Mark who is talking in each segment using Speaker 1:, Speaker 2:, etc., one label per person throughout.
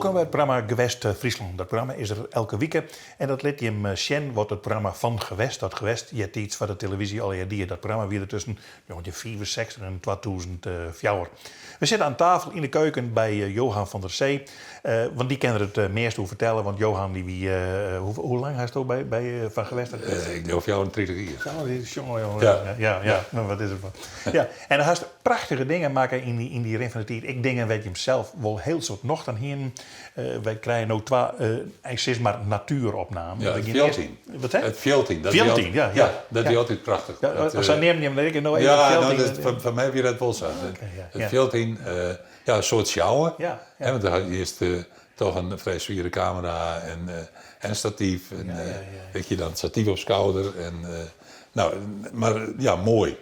Speaker 1: Welkom bij het programma Gewest Friesland. Dat programma is er elke week. En dat liet je hem Sjen wordt het programma van Gewest. Dat Gewest, je hebt iets van de televisie al die dat programma weer tussen 1964 en 2004. We zitten aan tafel in de keuken bij Johan van der Zee. Want die kan er het meest over vertellen. Want Johan, hoe lang hij is bij Van Gewest?
Speaker 2: Ik geloof jou een 30 jaar.
Speaker 1: Ja. Nou, wat is het van? Ja. En dan heeft prachtige dingen maken in die ring van de tijd. Ik denk dat je hem zelf wel heel soort nog dan hier. Wij krijgen ook twee, maar natuuropnamen.
Speaker 2: Ja, het Fjelltien.
Speaker 1: Wat hè?
Speaker 2: Het Fjelltien. Dat is altijd prachtig.
Speaker 1: Ja, als hij neemt hem, weet ik nog even.
Speaker 2: Ja, nou, van mij weer het wel zo. Het Fjelltien, een soort sjouwen. Want dan is toch een vrij zwiere camera en een statief. Weet je dan, een statief op schouder. Maar ja,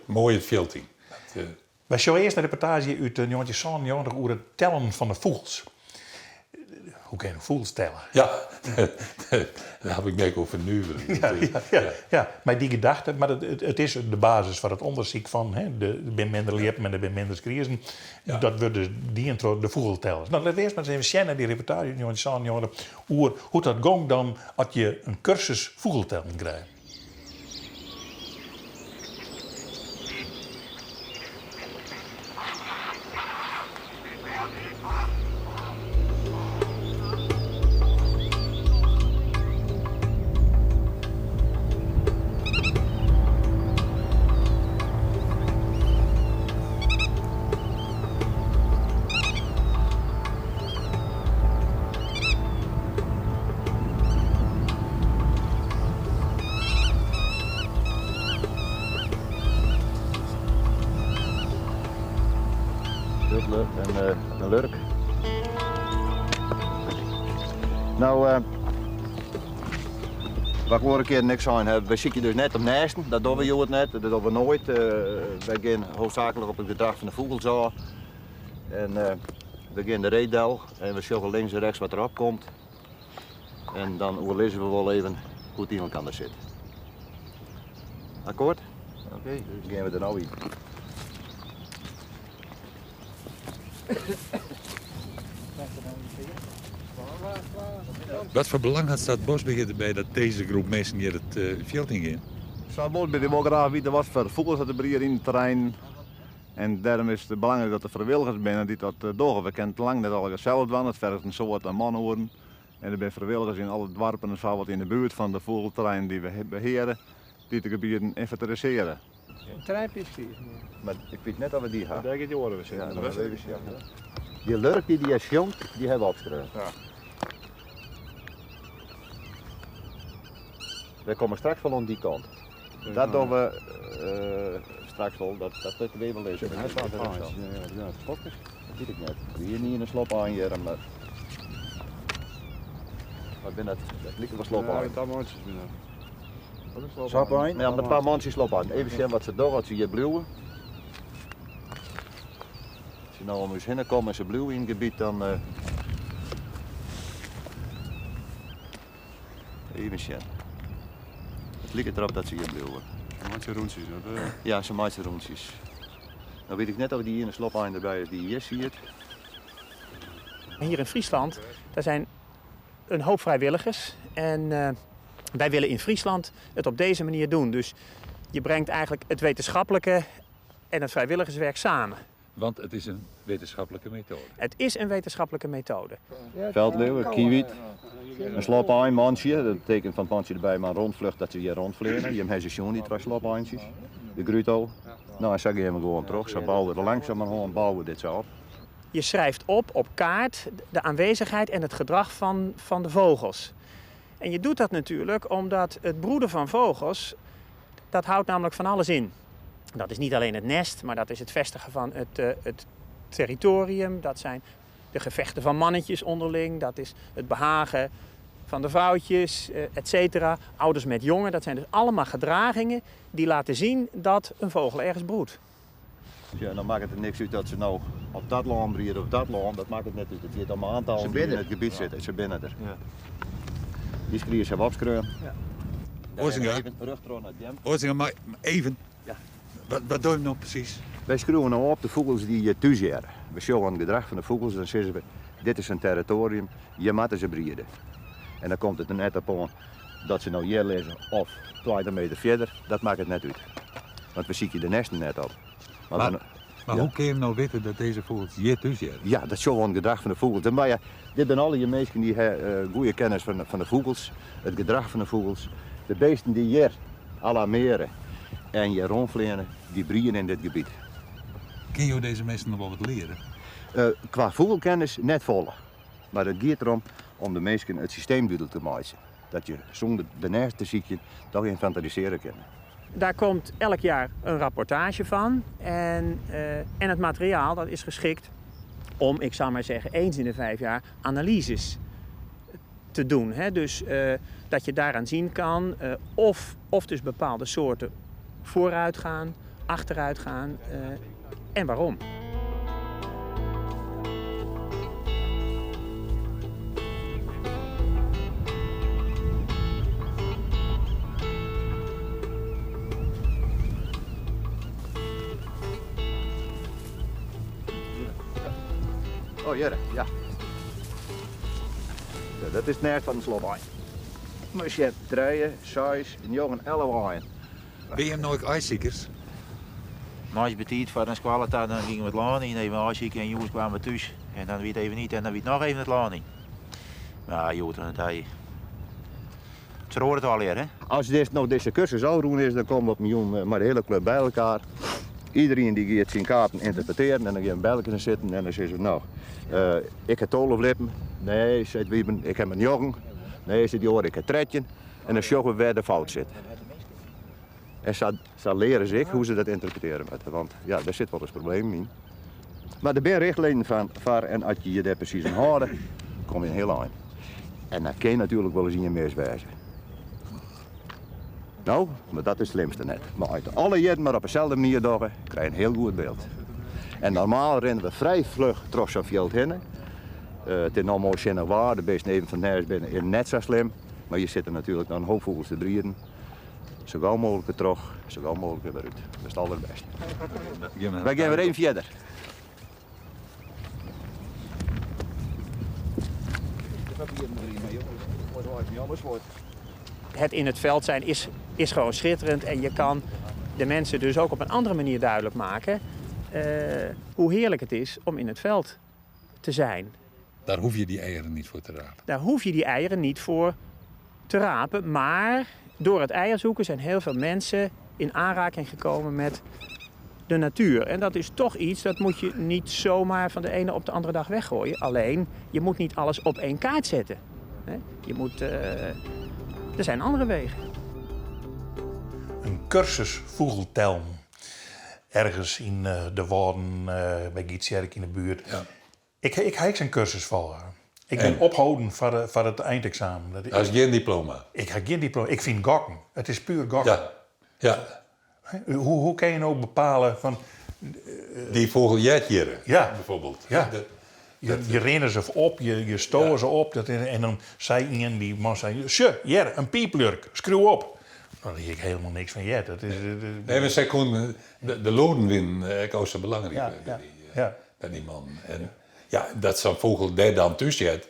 Speaker 2: mooi het Fjelltien.
Speaker 1: Wij showen eerst een reportage uit 1997 over het tellen van de vogels. Hoe kan je een vogels tellen?
Speaker 2: Ja, daar heb ik net over nu.
Speaker 1: Ja, maar die gedachte, maar het is de basis van het onderzoek van er zijn minder liepen en er zijn minder skriezen. Ja. Dat wordt dus die intro de vogeltellers. Nou, laten we eerst maar eens even zien naar die reportage in 1997 hoe dat ging dan als je een cursus vogeltelling krijgt.
Speaker 3: En een lurk. Nou, wat ik een keer niks aan heb, we zitten dus net op nesten, dat doen we het net, dat doen we nooit. Wij gaan hoofdzakelijk op het gedrag van de vogels. En we gaan de reetdel en we zoeken links en rechts wat erop komt. En dan overlezen we wel even hoe het iemand kan er zitten. Akkoord? Oké, dus gaan we er nou in.
Speaker 2: Wat voor belang had dat bosbeheerder bij dat deze groep mensen hier het veld in ging?
Speaker 4: Zo'n bosbeheerder wil graag weten wat voor vogels dat er hier in het terrein. En daarom is het belangrijk dat er vrijwilligers zijn die dat doen. We kennen het lang net al hetzelfde van, het vergt een soort aan manhoorden. En er zijn vrijwilligers in alle dorpen en zo wat in de buurt van de vogelterrein die we beheren, die de gebieden inventariseren.
Speaker 5: Een trijpje is
Speaker 3: Maar ik weet net of we die gaan.
Speaker 4: Daar gaat die oren we
Speaker 3: Ja,
Speaker 4: zitten.
Speaker 3: dat is die lurk die is jong, die hebben we opgeschreven.
Speaker 4: Ja.
Speaker 3: We komen straks wel aan die kant. Dat doen we straks wel, dat moeten we even lezen. Hij staat er ook zo. Ja, dat weet ik net. Hier niet in een slop aanjeren, maar... Wat ben dat? Dat lijkt wel slop aan.
Speaker 4: Ja, dat mondjes binnen.
Speaker 3: Slop aan? Ja, met een paar mondjes slop aan. Even zien wat ze doen, wat ze hier bluwen. Als je nou om eens heen komt en ze bluwen in het gebied, dan... Even zien. Het lijkt erop dat ze hier bluwen.
Speaker 4: Mondje rondjes.
Speaker 3: Ja, ze maken rondjes. Nou weet ik net of die hier in de slop aan erbij is die hier ziet.
Speaker 5: Hier in Friesland, daar zijn een hoop vrijwilligers. En wij willen in Friesland het op deze manier doen. Dus je brengt eigenlijk het wetenschappelijke en het vrijwilligerswerk samen.
Speaker 2: Want het is een wetenschappelijke methode.
Speaker 5: Het is een wetenschappelijke methode.
Speaker 3: Veldleeuwen, kiewiet, een slop aan, mansje. Dat betekent van het mansje erbij maar een rondvlucht dat ze hier rondvliegen. Je hebt ze niet, twee slopaantjes. De gruto. Nou, en zo gaan we gewoon terug. Zo bouwen we er langzamerhand bouwen dit zo op.
Speaker 5: Je schrijft op kaart de aanwezigheid en het gedrag van de vogels. En je doet dat natuurlijk omdat het broeden van vogels, dat houdt namelijk van alles in. Dat is niet alleen het nest, maar dat is het vestigen van het territorium. Dat zijn de gevechten van mannetjes onderling. Dat is het behagen van de vrouwtjes, et cetera. Ouders met jongen, dat zijn dus allemaal gedragingen die laten zien dat een vogel ergens broedt.
Speaker 3: Ja, dan maakt het er niks uit dat ze nou op dat land broeden of dat land. Dat maakt het net uit. Het heeft allemaal aantallen die in het gebied zitten. Ze binnen er. Ja. Die skriers hebben opgeschreven.
Speaker 5: Ja.
Speaker 2: Oorzinga,
Speaker 3: Rugtron naar Jem.
Speaker 2: Oorzinga, maar even.
Speaker 3: Ja.
Speaker 2: Wat doe je nou precies?
Speaker 3: Wij schreeuwen nou op de vogels die je thuis jaren. We showen het gedrag van de vogels en zeggen we, dit is een territorium, je moet ze breeden. En dan komt het er net op aan dat ze nou hier liggen of 20 meter verder, dat maakt het net uit. Want we zien je de nesten net op.
Speaker 2: Maar hoe kun je nou weten dat deze vogels hier tussen zitten?
Speaker 3: Ja, dat is gewoon het gedrag van de vogels. Maar ja, dit zijn alle je mensen die hebben goede kennis van de vogels, het gedrag van de vogels. De beesten die hier alarmeren en je rondvliegen, die breien in dit gebied.
Speaker 2: Kun je deze mensen nog wel wat leren?
Speaker 3: Qua vogelkennis net volle. Maar het gaat erom om de mensen het systeem duidelijk te maken. Dat je zonder de nest te ziekje toch inventariseren kan.
Speaker 5: Daar komt elk jaar een rapportage van. En het materiaal dat is geschikt om, ik zou maar zeggen, eens in de 5 jaar analyses te doen. Hè? Dus dat je daaraan zien kan of dus bepaalde soorten vooruit gaan, achteruit gaan en waarom.
Speaker 3: Oh, ja. Ja, dat is het nest van de slobwijn. Maar je hebt 3, 6, 9, 11 wijn.
Speaker 2: Ben je nooit ijsziekers?
Speaker 6: Maar als je betiet voor een squalita, dan gingen we het laan in, even aanzieken en jongens kwamen thuis. En dan weet even niet en dan weet nog even het laan in. Ja, joh, het hij. Ze horen het al leer, hè?
Speaker 3: Als deze cursus al doen is, dan komen we op miljoen maar de hele club bij elkaar. Iedereen die gaat zijn kaarten interpreteren en dan gaan we bij elkaar zitten en dan zeggen ze nou, ik heb tolenflippen. Nee, zegt Wieben, ik heb een jongen. Nee, zegt Jor, ik heb tredje. En dan zoeken we waar de fout zit. En zo leren ze hoe ze dat interpreteren moeten, want ja, daar zit wel eens probleem in. Maar er zijn richtlijnen van en als je je daar precies aan houdt, kom je een heel eind. En dan kun je natuurlijk wel eens in je mis wijzen. Nou, maar dat is het slimste net. Maar uit alle jaren maar op dezelfde manier doen, krijg je een heel goed beeld. En normaal rennen we vrij vlug terug zo'n veld heen. Het is nog mooi zin waar, de beesten even van nergens binnen is net zo slim. Maar je zit er natuurlijk dan een hoop vogels te breeden. Zo gauw mogelijk weer terug, zo gauw mogelijk weer eruit. Dat is het allerbeste. Wij gaan weer even verder.
Speaker 5: Het in het veld zijn is gewoon schitterend en je kan de mensen dus ook op een andere manier duidelijk maken hoe heerlijk het is om in het veld te zijn.
Speaker 2: Daar hoef je die eieren niet voor te rapen.
Speaker 5: Daar hoef je die eieren niet voor te rapen, maar door het eierzoeken zijn heel veel mensen in aanraking gekomen met de natuur. En dat is toch iets, dat moet je niet zomaar van de ene op de andere dag weggooien. Alleen, je moet niet alles op één kaart zetten. Je moet... Er zijn andere wegen.
Speaker 1: Een cursus vogeltelm. Ergens in de Wouden, bij Gietsjerk in de buurt.
Speaker 2: Ja.
Speaker 1: Ik heb een cursus volgen. Ik ben opgehouden voor het eindexamen.
Speaker 2: Dat is geen diploma.
Speaker 1: Ik heb geen diploma. Ik vind gokken. Het is puur gokken.
Speaker 2: Ja. Ja.
Speaker 1: Hoe kan je nou bepalen van...
Speaker 2: Die vogeljetjeren,
Speaker 1: Ja.
Speaker 2: bijvoorbeeld.
Speaker 1: Ja. Je rennen ze op, je stoten ze op. En dan zei iemand, die man zei... Hier, een pieplurk, schreeuw op. Dan zie ik helemaal niks van jet.
Speaker 2: Nee, maar zij kon de loden winnen, ook zo belangrijk.
Speaker 1: Ja,
Speaker 2: Die man. En ja, dat zo'n vogel daar dan tussen zit,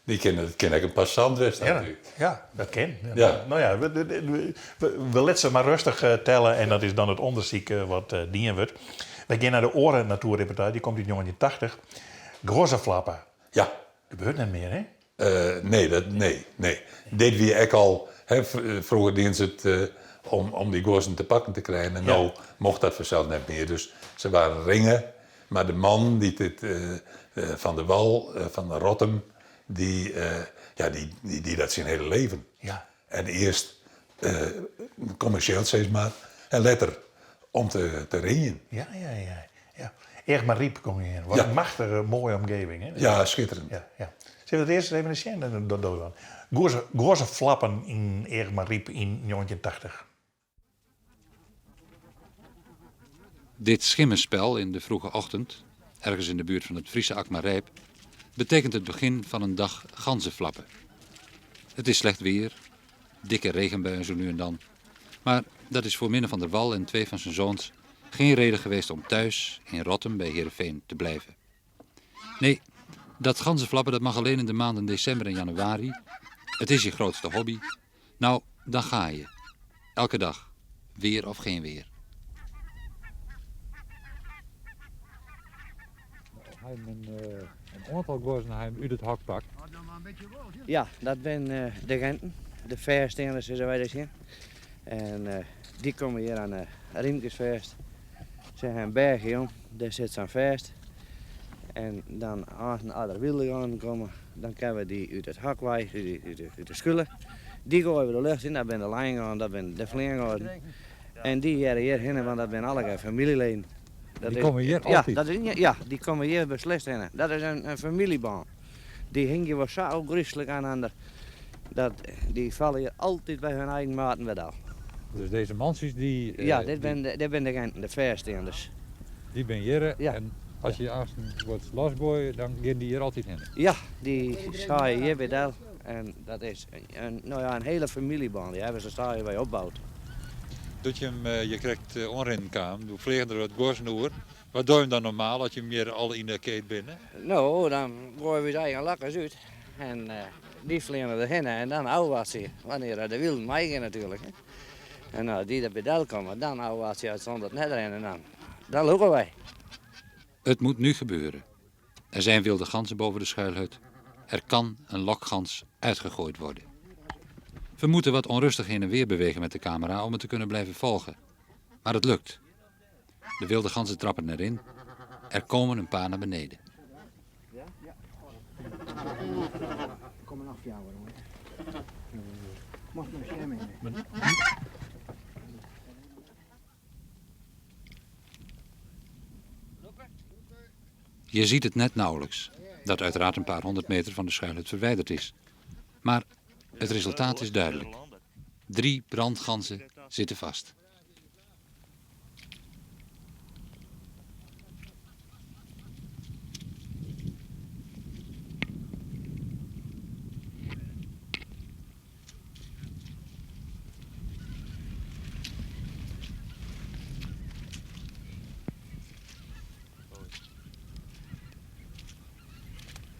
Speaker 2: die ken ik een passant wist natuurlijk.
Speaker 1: Ja, dat ken.
Speaker 2: Ja.
Speaker 1: Nou ja, we laten ze maar rustig tellen en dat is dan het onderzoek wat dienen wordt. We gaan naar de Oren natuurreportage, die komt uit 1980. Grosse flappen.
Speaker 2: Ja.
Speaker 1: Dat gebeurt niet meer, hè?
Speaker 2: Nee. Deed wie ik al, vroeger deden ze het om die gozen te pakken te krijgen. En nou mocht dat vanzelf niet meer. Dus ze waren ringen. Maar de man die dit van de Wal, van Rotterdam, die dat zijn hele leven.
Speaker 1: Ja.
Speaker 2: En eerst commercieel steeds maar. En later om te ringen.
Speaker 1: Ja. Erg maar Riep kom je in. Wat een machtige, mooie omgeving, hè?
Speaker 2: Ja, schitterend.
Speaker 1: Ja. Zullen we het eerst even een scène doen? Grosse flappen in Erg maar Riep in 1980.
Speaker 7: Dit schimmenspel in de vroege ochtend, ergens in de buurt van het Friese Akmarijp, betekent het begin van een dag ganzenflappen. Het is slecht weer, dikke regenbuien zo nu en dan. Maar dat is voor Minne van der Wal en 2 van zijn zoons geen reden geweest om thuis in Rottum bij Heerenveen te blijven. Nee, Dat ganzenflappen dat mag alleen in de maanden december en januari. Het is je grootste hobby. Nou, dan ga je. Elke dag. Weer of geen weer.
Speaker 8: Hij een aantal gozen hij uit het hok pakt.
Speaker 9: Ja, dat ben de Genten. De verstanders, zoals wij dat zien. En die komen hier aan Riemkesfeest. Ze hebben een bergje om, daar zit ze aan vast. En dan als een andere wilde gaan komen, dan kunnen we die uit het hak wijzen, uit de schullen. Die gooien we de lucht in, dat ben de lijn, dat ben de vleergaarden. En die hierheen, want dat ben alle familieleden.
Speaker 8: Die komen hier altijd?
Speaker 9: Ja, die komen hier beslist in. Dat is een familiebaan. Die hingen we zo gruwelijk aan ander. Die vallen hier altijd bij hun eigen maten bij al.
Speaker 8: Dus deze mansjes die...
Speaker 9: Ja, dit ben de Genten, de verstanders.
Speaker 8: Die ben hier
Speaker 9: ja.
Speaker 8: En als je als wordt losgooien, dan gaan die hier altijd heen?
Speaker 9: Ja, die staan hier bij al. En dat is een hele familiebaan. Die hebben ze staan bij opgebouwd.
Speaker 2: Doet je hem, je krijgt onrenkaam, doe vliegen er wat gozen over. Wat doe je hem dan normaal als je hem hier al in de keet binnen?
Speaker 9: Nou, dan gooien we ze eigen lakkers uit. En die vliegen erheen en dan ouwassen ze. Wanneer de wilden maaien natuurlijk. Hè. En nou, die er bij Del komen, dan ouwassen ze uit zonder net erin en dan lopen wij.
Speaker 7: Het moet nu gebeuren. Er zijn wilde ganzen boven de schuilhut. Er kan een lokgans uitgegooid worden. We moeten wat onrustig heen en weer bewegen met de camera om het te kunnen blijven volgen. Maar het lukt. De wilde ganzen trappen erin. Er komen een paar naar beneden.
Speaker 9: Kom nog voor jou hoor. Mocht nog scherm in.
Speaker 7: Je ziet het net nauwelijks, dat uiteraard een paar 100 meter van de schuilhut verwijderd is. Maar het resultaat is duidelijk. 3 brandganzen zitten vast.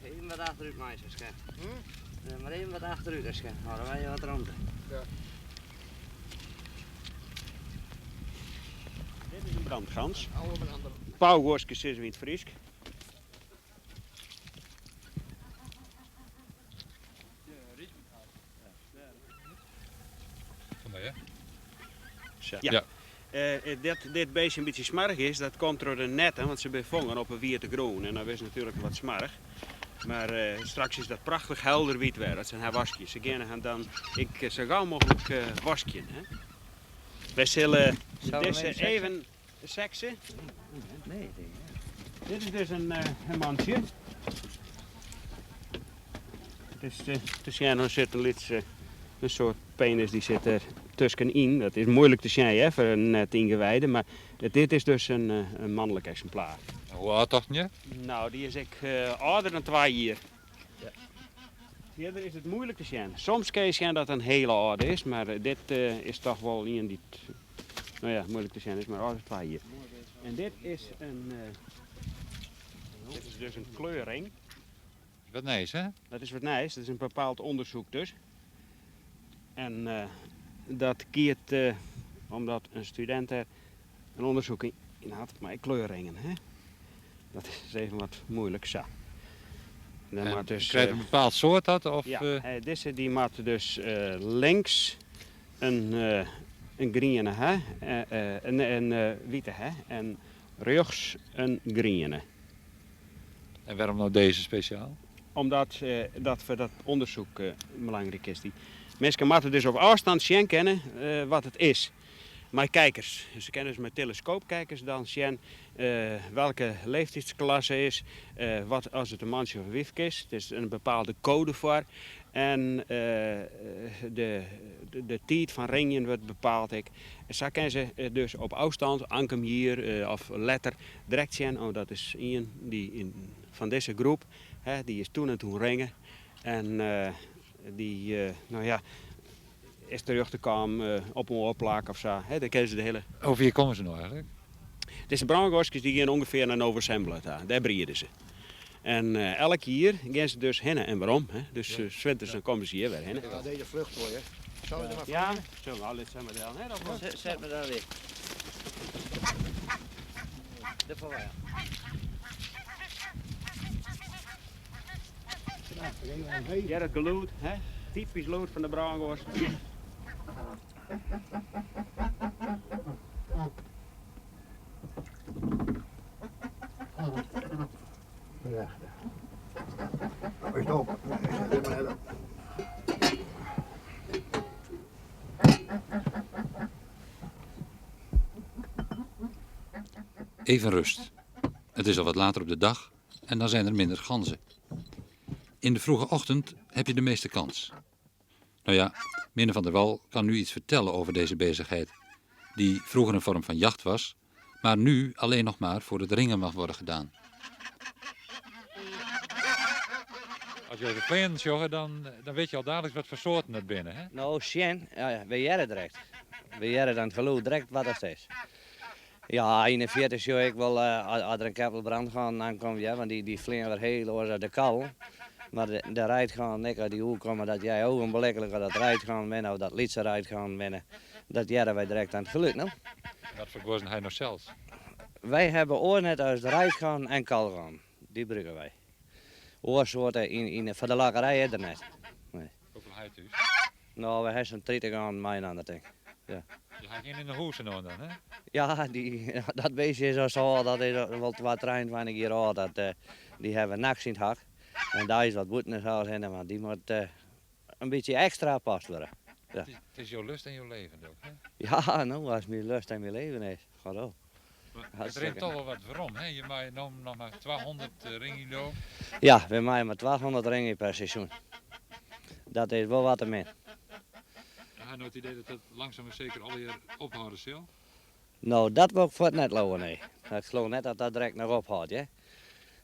Speaker 9: Even wat achteruit, meisjes. Maar even wat achteruit, dus houden wij wat ruimte. Ja.
Speaker 5: Dit is een brandgans. Pauwgorskes is in het Fries.
Speaker 2: Van mij, hè?
Speaker 5: Ja. Dit beestje een beetje smarig is, dat komt door de netten, want ze bevangen op een wierte groen. En dat is natuurlijk wat smarig. Maar straks is dat prachtig helder wit weer. Dat zijn haar wasjes. Ze gaan dan zo gauw mogelijk wasken. Hè? Wij zullen deze even seksen.
Speaker 9: Nee.
Speaker 5: Dit is dus een mansje. Er zit een soort penis die zit er tussenin. Dat is moeilijk te zien hè, voor een net ingewijde, maar dit is dus een mannelijk exemplaar.
Speaker 2: Hoe oud dacht je?
Speaker 5: Nou, die is ouder dan 2 jaar. Ja. Verder is het moeilijk te zien. Soms kun je zien dat het een hele oude is, maar dit is toch wel een die moeilijk te zien is, maar ouder dan 2 jaar. En dit is dus een kleurring.
Speaker 2: Wat nice, hè?
Speaker 5: Dat is wat nice, dat is een bepaald onderzoek dus. En dat keert omdat een student er een onderzoek in had, maar kleurringen. Hè? Dat is even wat moeilijk zo.
Speaker 2: Dan dus, krijg je een bepaald soort dat? Of,
Speaker 5: ja, deze die maakt dus links een groene hè, een witte hè, en rechts een groene.
Speaker 2: En waarom nou deze speciaal?
Speaker 5: Omdat dat voor dat onderzoek belangrijk is. Die mensen moeten dus op afstand zien kennen wat het is. Maar kijkers, ze kennen dus met telescoopkijkers dan zien welke leeftijdsklasse is, wat als het een mansje of een wifk is. Er is een bepaalde code voor. En de tijd van ringen wordt bepaald. En zo kunnen ze dus op afstand, ankem hier of letter, direct zien. Oh, dat is iemand die van deze groep, hè, die is toen en toen ringen. En is teruggekomen op een oorplaak of zo. Hè, dan kennen ze de hele...
Speaker 2: Over hier komen ze nou eigenlijk?
Speaker 5: Deze brandgorskes die gaan ongeveer naar Novo Sembla. Daar breeden ze.
Speaker 10: En elk jaar gaan ze dus heen en waarom. Hè? Dus 's winters dan komen ze hier weer heen.
Speaker 3: Ja, deze vlucht voor je. Zou je er maar
Speaker 10: Ja, zo al dit zijn we dan.
Speaker 9: Zet me daar weer. De verwaar.
Speaker 10: Ja, dat geluid, hè? Typisch geluid van de brandgors.
Speaker 3: Stop.
Speaker 7: Even rust. Het is al wat later op de dag en dan zijn er minder ganzen. In de vroege ochtend heb je de meeste kans. Nou ja, Minne van der Wal kan nu iets vertellen over deze bezigheid, die vroeger een vorm van jacht was, maar nu alleen nog maar voor het ringen mag worden gedaan.
Speaker 8: Als je de vleien joggen, dan weet je al dadelijk wat voor soorten het binnen. Hè?
Speaker 9: Nou, Sjen, ja, we jaren direct. We jaren dan het geloof direct wat het is. Ja, 41 jaar ik wel, als er een keppelbrand gaan, dan komt ja, want die vliegen weer heel over de kal. Maar de rijdt gaan, ik uit die hoek komen, dat jij ook een belekkelijke dat rijdt gaan winnen, of dat liedse rijdt gaan winnen. Dat jaren wij direct aan het geluk, nou.
Speaker 8: Wat voor gozen hij nog zelfs?
Speaker 9: Wij hebben oor net als de rijdt gaan en kal gaan. Die gebruiken wij. Oorsoorten voor de lagerij is er net. Nee.
Speaker 8: Hoeveel hij thuis?
Speaker 9: Nou, we hebben zo'n 30 aan mijn aan dat ding. Ja.
Speaker 8: Je gaat geen in de hoesen dan, hè?
Speaker 9: Ja, dat beestje is zo, dat is wel wat trein van ik hier al, die hebben naks in het hak. En daar is wat boeten in, want die moet een beetje extra past worden. Ja.
Speaker 8: Het is jouw lust en jouw leven ook, hè?
Speaker 9: Ja, nou, als mijn lust en mijn leven is, gaat ook.
Speaker 8: Het drinkt toch wel wat waarom, hè? Je maakt nog maar 200 ringen lopen.
Speaker 9: Ja, we maken maar 1200 ringen per seizoen. Dat is wel wat te min.
Speaker 8: Heb je nou het idee dat het langzaam maar zeker alweer ophouden zal?
Speaker 9: Nou, dat wil ik voor het net lopen, nee. Ik geloof net dat dat direct nog ophoudt, hè.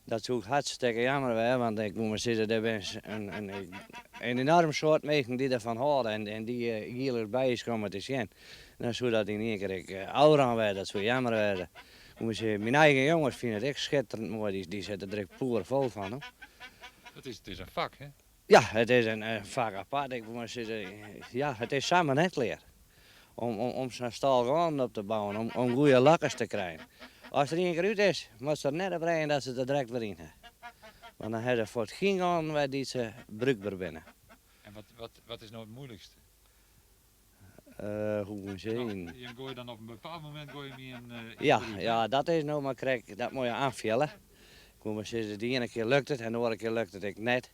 Speaker 9: Dat zou ik hartstikke jammer zijn, want ik moet maar zeggen, er is een enorm soort mensen die ervan houden en die hier erbij is komen te zien. Dan zou dat in één keer ouder aan werden, dat zou jammer werden. Mijn eigen jongens vinden het echt schitterend mooi, die zitten er poer vol van. Hoor.
Speaker 8: Het is een vak, hè?
Speaker 9: Ja, het is een vak apart. Ik moet maar zeggen, ja, het is samen net leer. Om zo'n stal op te bouwen, om goede lakkers te krijgen. Als er één keer uit is, moet ze er net op rijden dat ze er direct weer in hebben. Want dan hebben ze voor het ging aan waar die ze bruikbaar binnen.
Speaker 8: En wat is nou het moeilijkste?
Speaker 9: Hoe moet je zeggen?
Speaker 8: Nou, je gooi dan op een bepaald moment gooi je in
Speaker 9: ja, dat is nou maar kijk, dat moet je aanvullen. Ik moet maar zeggen, de ene keer lukt het en de andere keer lukt het ik net.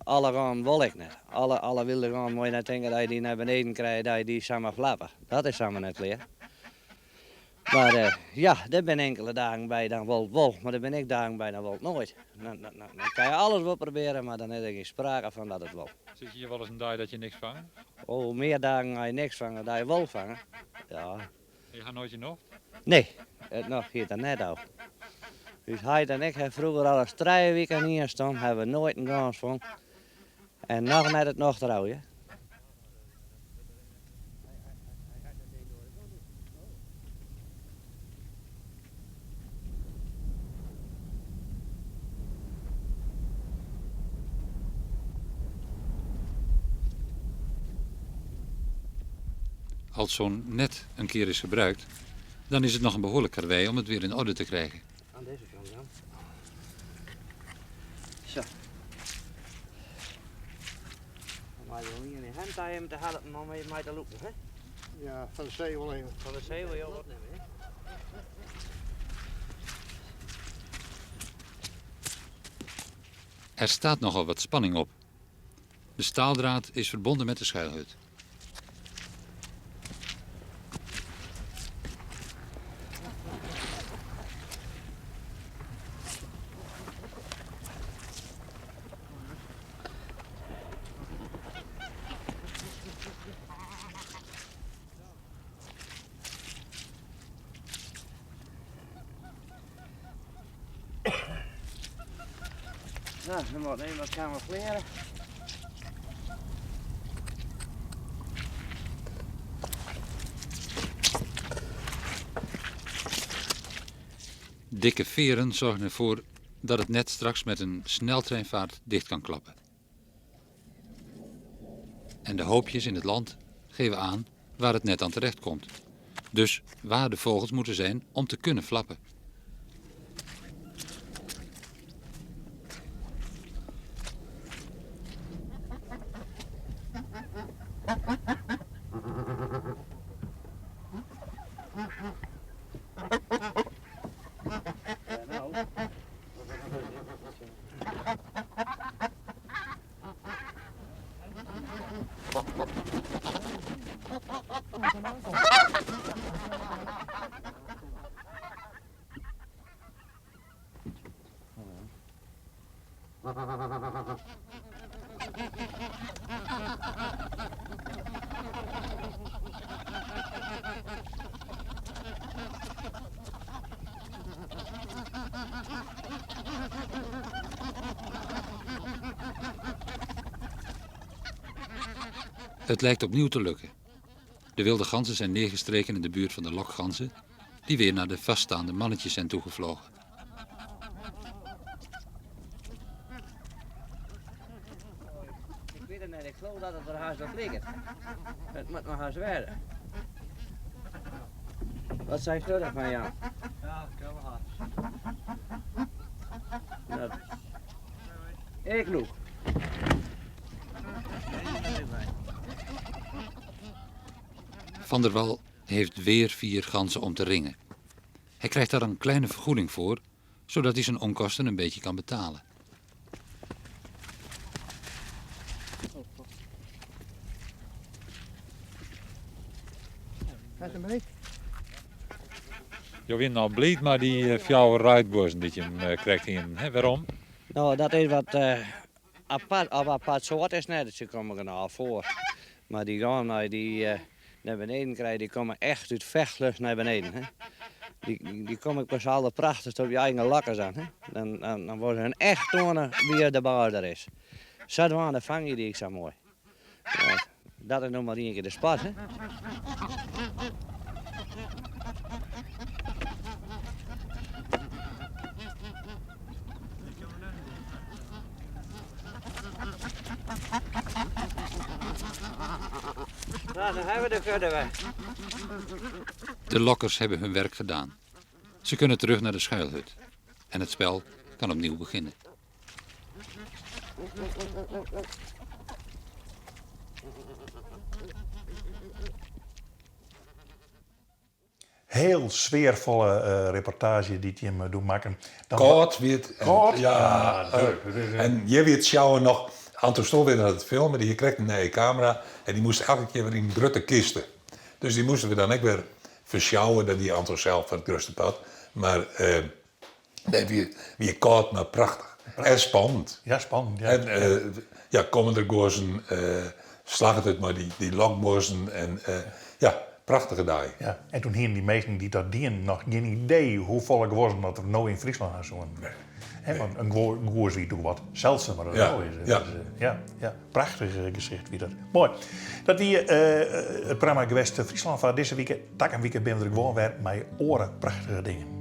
Speaker 9: Alle gaan wil ik net. Alle wilde gaan moet je net denken dat je die naar beneden krijgt, dat je die samen flappen. Dat is samen net leer. Maar ja, daar ben enkele dagen bij dan wel, maar daar ben ik dagen bij dan wel nooit. Dan kan je alles wel proberen, maar dan heb je geen sprake van dat het wel.
Speaker 8: Zit je hier wel eens een dag dat je niks vangt?
Speaker 9: Oh, meer dagen ga je niks vangen dan je wel vangen. Ja.
Speaker 8: Je gaat nooit je nog?
Speaker 9: Nee, het nog hier er net af. Dus hij en ik hebben vroeger al eens 3 weken hier staan, hebben we nooit een kans van. En nog net het nog trouwen.
Speaker 7: Als zo'n net een keer is gebruikt, dan is het nog een behoorlijk karwei om het weer in orde te krijgen.
Speaker 9: Aan deze kant, ja. Zo. Maar je hier in de hand hem te helpen om mij te lopen, hè?
Speaker 3: Ja, van de zee wel even.
Speaker 9: Van de zee wil je ook opnemen, hè?
Speaker 7: Er staat nogal wat spanning op. De staaldraad is verbonden met de schuilhut.
Speaker 9: Nou, dan moet even wat camoufleren.
Speaker 7: Dikke veren zorgen ervoor dat het net straks met een sneltreinvaart dicht kan klappen. En de hoopjes in het land geven aan waar het net aan terecht komt. Dus waar de vogels moeten zijn om te kunnen flappen. Het lijkt opnieuw te lukken. De wilde ganzen zijn neergestreken in de buurt van de lokganzen, die weer naar de vaststaande mannetjes zijn toegevlogen.
Speaker 9: Ik weet het niet, ik geloof dat het er haast op ligt. Het moet nog haast werden. Wat zei je ervan, Jan? Ja, ik kan wel hard. Ik loop.
Speaker 7: Van der Wal heeft weer 4 ganzen om te ringen. Hij krijgt daar een kleine vergoeding voor, zodat hij zijn onkosten een beetje kan betalen.
Speaker 8: Je bent nou blij maar die fjouwe ruitbozen die je hem krijgt hier. Hè? Waarom?
Speaker 9: Nou, dat is wat apart soort is net. Ze komen er nou voor. Maar die gaan naar beneden krijgen, die komen echt uit vechtlust naar beneden. Hè. Die komen pas alle prachtigst op je eigen lakkers aan. Hè. Dan worden hun echt tonen wie de baarder is. Zodoende vang je die zo mooi. Ja, dat is nog maar één keer de spot. Hè. Nou, dan hebben we de kudde weg.
Speaker 7: De lokkers hebben hun werk gedaan. Ze kunnen terug naar de schuilhut. En het spel kan opnieuw beginnen.
Speaker 1: Heel sfeervolle reportage die je hem doet maken.
Speaker 2: Koud wit.
Speaker 1: Ja,
Speaker 2: en je weet sjouwen nog. Anton stond weer naar het filmen, die kreeg een nieuwe camera en die moest elke keer weer in grote kisten. Dus die moesten we dan ook weer versjouwen, dat die Anton zelf van het grootste pad. Maar dat weer koud, maar prachtig. En spannend.
Speaker 1: Ja, spannend. Ja.
Speaker 2: En komen er gozen, slagen het maar die lokbozen en prachtige dag.
Speaker 1: Ja, en toen hingen die meesten die dat dien nog geen idee hoe volk was dat er nou in Friesland had zo'n. Want een goers wie doet wat zeldzamer dan zo is.
Speaker 2: Ja.
Speaker 1: Dus, prachtig gezicht wie dat. Mooi. Dat wie het programma geweest Friesland van deze week. Tak en weekend ben we er gewoon weer met oren prachtige dingen.